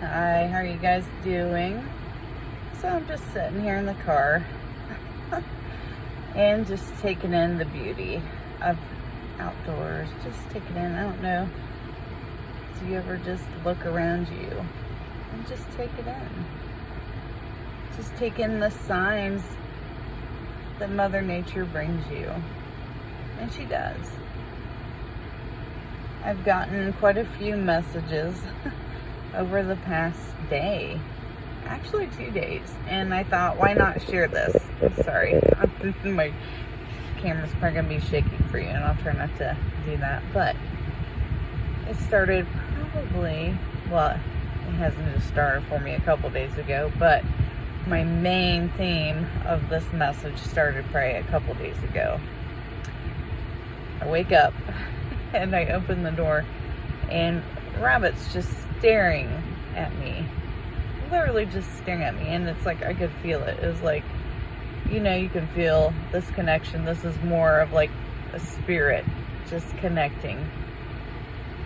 Hi, how are you guys doing? So I'm just sitting here in the car and just taking in the beauty of outdoors. Just taking in, I don't know, do you ever just look around you and just take it in? Just take in the signs that Mother Nature brings you. And she does. I've gotten quite a few messages over the past day, actually 2 days, and I thought, why not share this? I'm sorry, my camera's probably gonna be shaking for you, and I'll try not to do that, but it started well, it hasn't just started for me a couple days ago, but my main theme of this message started probably a couple days ago. I wake up and I open the door and Rabbit's just staring at me, literally just staring at me, and it's like I could feel it. It was like, you can feel this connection. This is more of like a spirit just connecting.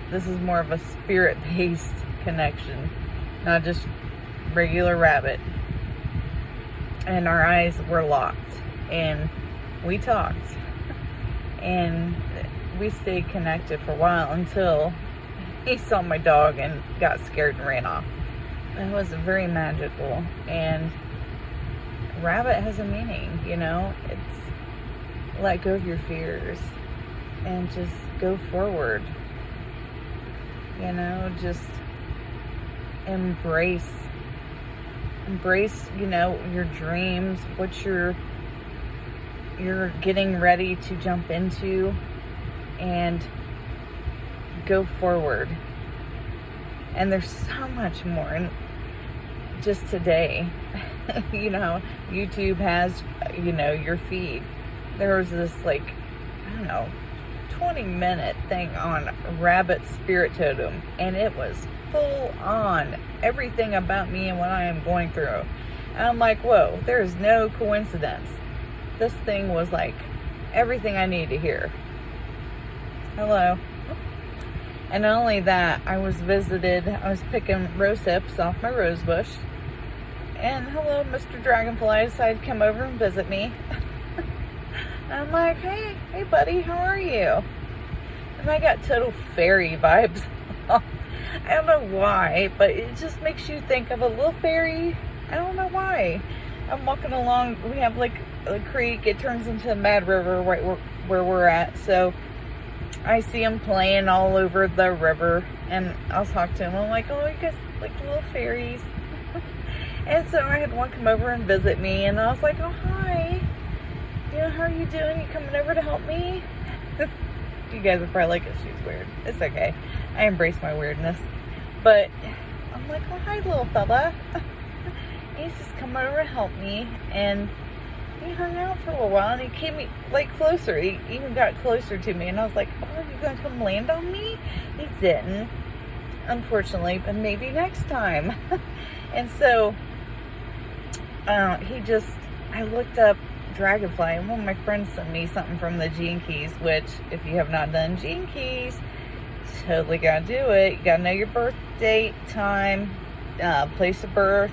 This is more of a spirit-based connection, not just regular Rabbit. And our eyes were locked and we talked and we stayed connected for a while until he saw my dog and got scared and ran off. It was very magical, and Rabbit has a meaning, it's let go of your fears and just go forward, just embrace, your dreams, what you're getting ready to jump into, and go forward. And there's so much more. And just today, YouTube has, your feed. There was this 20-minute thing on Rabbit Spirit Totem, and it was full on everything about me and what I am going through. And I'm like, whoa, there is no coincidence. This thing was like everything I need to hear. Hello. And not only that, I was picking rose hips off my rose bush. And hello, Mr. Dragonfly decided to come over and visit me. And I'm like, hey buddy, how are you? And I got total fairy vibes. I don't know why, but it just makes you think of a little fairy. I don't know why. I'm walking along, we have like a creek, it turns into a Mad River right where we're at, so I see them playing all over the river, and I'll talk to him. I'm like, oh, you guys like little fairies. And so I had one come over and visit me, and I was like, oh, hi. How are you doing? You coming over to help me? You guys are probably like, she's weird. It's okay. I embrace my weirdness. But I'm like, oh, hi, little fella. He's just come over to help me, and he hung out for a little while, and he came closer. He even got closer to me, and I was like, oh, are you gonna come land on me? He didn't, unfortunately, but maybe next time. And so I looked up Dragonfly, and one of my friends sent me something from the Gene Keys, which, if you have not done Gene Keys, totally gotta do it. You gotta know your birth date, time, place of birth.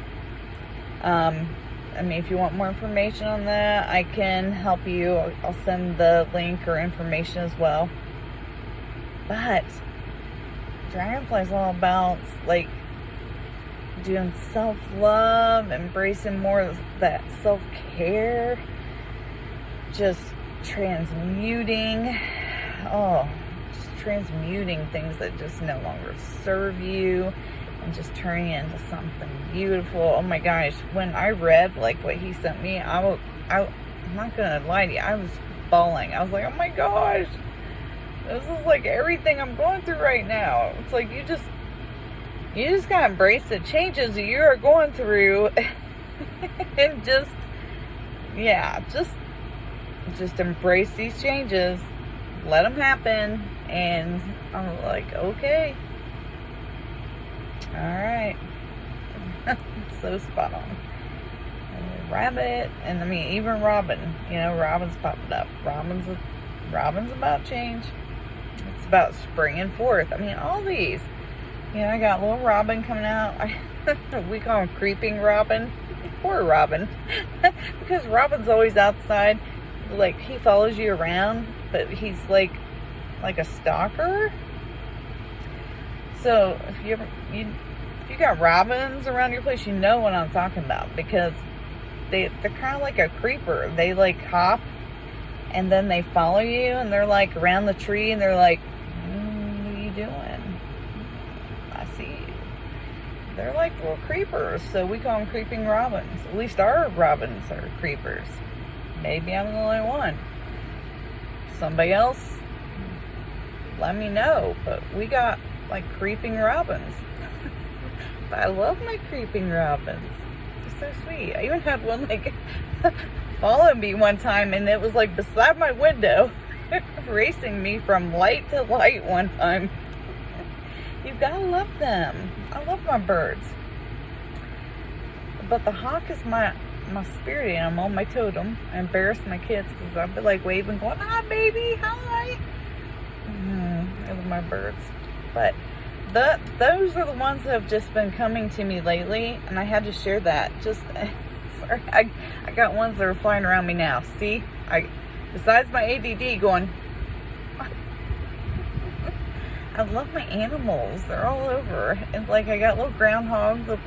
If you want more information on that, I can help you. I'll send the link or information as well. But Dragonfly is all about doing self-love, embracing more of that self-care, just transmuting things that just no longer serve you, and just turning it into something beautiful. Oh my gosh, when I read what he sent me, I'm not gonna lie to you, I was bawling. I was like, oh my gosh, this is like everything I'm going through right now. It's like you just gotta embrace the changes that you are going through and just embrace these changes, let them happen. And I'm like, okay, all right. So spot on. Rabbit, and even Robin, Robin's popping up. Robin's about change. It's about springing forth. All these, I got little Robin coming out. We call him Creeping Robin. Poor Robin. Because Robin's always outside. Like, he follows you around, but he's like a stalker. So if you got robins around your place, you know what I'm talking about, because they're kind of like a creeper. They like hop and then they follow you, and they're like around the tree, and they're like, what are you doing? I see you. They're like little creepers, so we call them creeping robins. At least our robins are creepers. Maybe I'm the only one. Somebody else, let me know. But we got like creeping robins. But I love my creeping robins. They're so sweet. I even had one like follow me one time, and it was like beside my window, racing me from light to light one time. You gotta love them. I love my birds. But the hawk is my spirit animal, my totem. I embarrass my kids because I'll be like waving, going, hi baby, hi. I love my birds. But those are the ones that have just been coming to me lately, and I had to share that. Just sorry, I got ones that are flying around me now. See, besides my ADD going, I love my animals. They're all over. And like, I got little groundhog.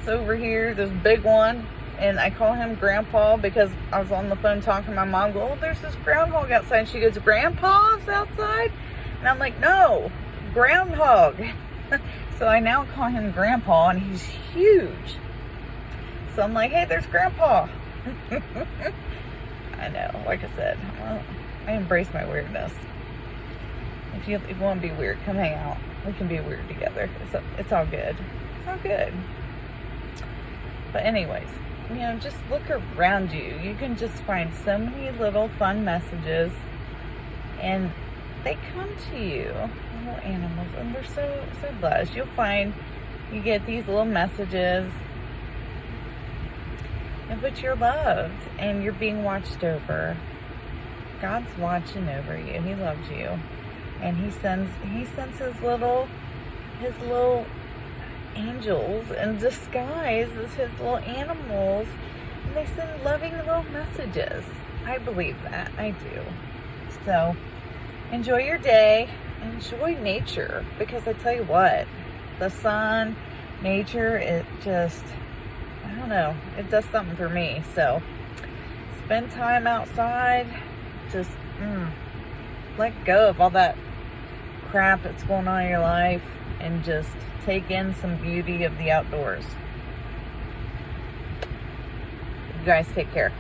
It's over here. There's a big one, and I call him Grandpa because I was on the phone talking to my mom. Go, oh, there's this groundhog outside. And she goes, Grandpa's outside? And I'm like, no, groundhog. So I now call him Grandpa, and he's huge. So I'm like, hey, there's Grandpa. I know, like I said, well, I embrace my weirdness. If you want to be weird, come hang out. We can be weird together. It's all good. It's all good. But anyways, just look around you. You can just find so many little fun messages, and they come to you, little animals, and they're so blessed. You'll find you get these little messages, but you're loved and you're being watched over. God's watching over you. He loves you, and He sends His little angels in disguise as His little animals, and they send loving little messages. I believe that. I do. So enjoy your day. Enjoy nature, because I tell you what, the sun, nature, it just, I don't know, it does something for me. So spend time outside. Just let go of all that crap that's going on in your life, and just take in some beauty of the outdoors. You guys take care.